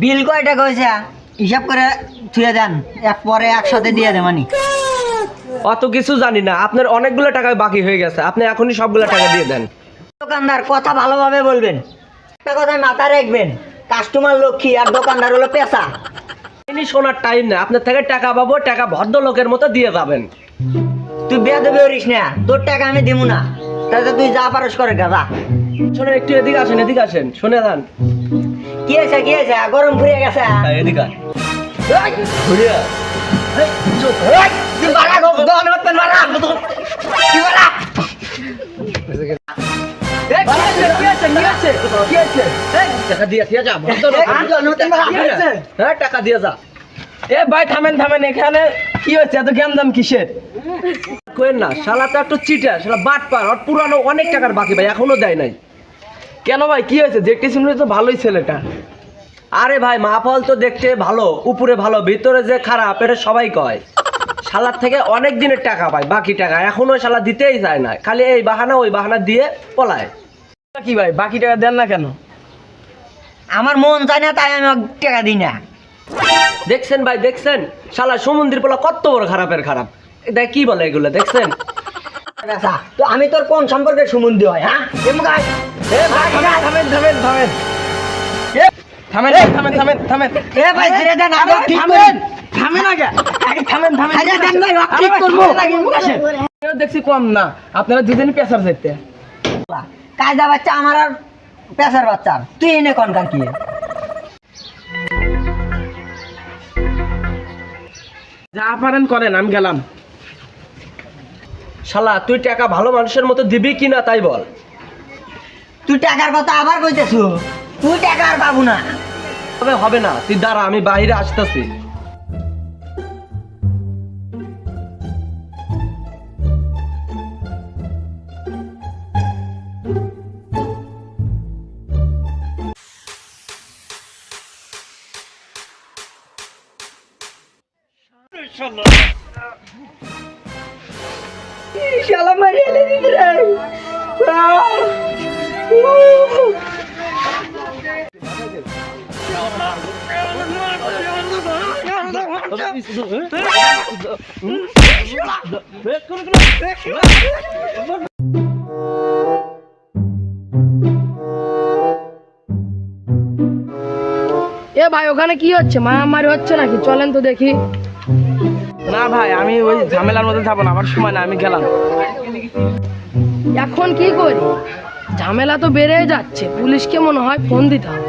বিল কয় টাকা হয়েছে হিসাব করে থুয়ে দেন, পরে একসাথে দিয়ে দে মানি। অত কিছু জানি না, আপনার অনেকগুলো টাকা বাকি হয়ে গেছে, আপনি এখনই সবগুলো টাকা দিয়ে দেন। দোকানদার কথা ভালোভাবে বলবেন, একটা কথা মাথায় রাখবেন, কাস্টমার লক্ষ্মী আর দোকানদার হলো পেশা। ইনি শোনার টাইম না, আপনার থেকে টাকা পাবো, টাকা ভদ্রলোকের মতো দিয়ে যাবেন। তুই বেয়াদবি করিস না, তোর টাকা আমি দিব না, তাহলে তুই যা পারস করে গাদা। শোনেন একটু এদিকে আসেন, এদিকে আসেন, শুনে যান। কি আছে গরম ফুরিয়ে গেছে? এদিকে আয়। ঘুরিয়া তুই বাড়া গো, দোকান হতেন বাড়া। কি বাড়া? টাকা দিয়ে যা, হ্যাঁ টাকা দিয়ে যা। এ ভাই থামেন থামেন, এখানে কি হচ্ছে, এত জ্ঞান দাম কিসের? কোয়েন না, শালা তো একটু চিটার, শালা বাটপার, ওর পুরানো অনেক টাকার বাকি ভাই, এখনো দেয় নাই। কেন ভাই কি হয়েছে? দেখতে শুনলে তো ভালোই ছেলেটা। আরে ভাই মাফল তো দেখতে ভালো, উপরে ভালো, ভিতরে যে খারাপ এটা সবাই কয়। শালার থেকে অনেক দিনের টাকা পায় বাকি টাকা, এখনো শালা দিতেই চায় না, খালি এই বাহানা ওই বাহানা দিয়ে পলায়। কি ভাই বাকি টাকা দেন না কেন? আমার মন চায় না, তাই আমি ওকে টাকা দিই না। দেখছেন ভাই, দেখছেন শালা সমুদ্রের পোলা কত বড় খারাপের খারাপ, দেখ কি বলে এগুলো, দেখছেন? পেশা তো আমি তোর কোন সম্পর্কে সুমন্দি হয়? হ্যাঁ থামেন থামেন থামেন থামেন থামেন থামেন থামেন এ ভাই ছেড়ে দেন, আমি ঠিক করি। থামেন থামেন আগে থামেন থামেন আরে দেন ভাই, ওকে ঠিক করবো। দেখছি কম না, আপনারা দুজনই পেশার যেতে। কায়দা বাচ্চা আমার আর পেশার বাচ্চার, তুই এনে কনকার কি? যা পারেন করেন, আমি গেলাম। শালা তুই টাকা ভালো মানুষের মতো দিবি কিনা তাই বল। তুই টাকার কথা আবার কইতেছু, তুই টাকা আর পাবো না। তবে হবে না, তুই দাঁড়া, আমি বাইরে আসতেছি। শালা মারি এলে দিদি রে। এ ভাই ওখানে কি হচ্ছে, মারামারি হচ্ছে নাকি? চলেন তো দেখি। না ভাই আমি ওই ঝামেলার মধ্যে যাবো না, আমার সময় না, আমি গেলাম। এখন কি করি, ঝামেলা তো বেড়ে যাচ্ছে, পুলিশকে মনে হয় ফোন দিতে হবে।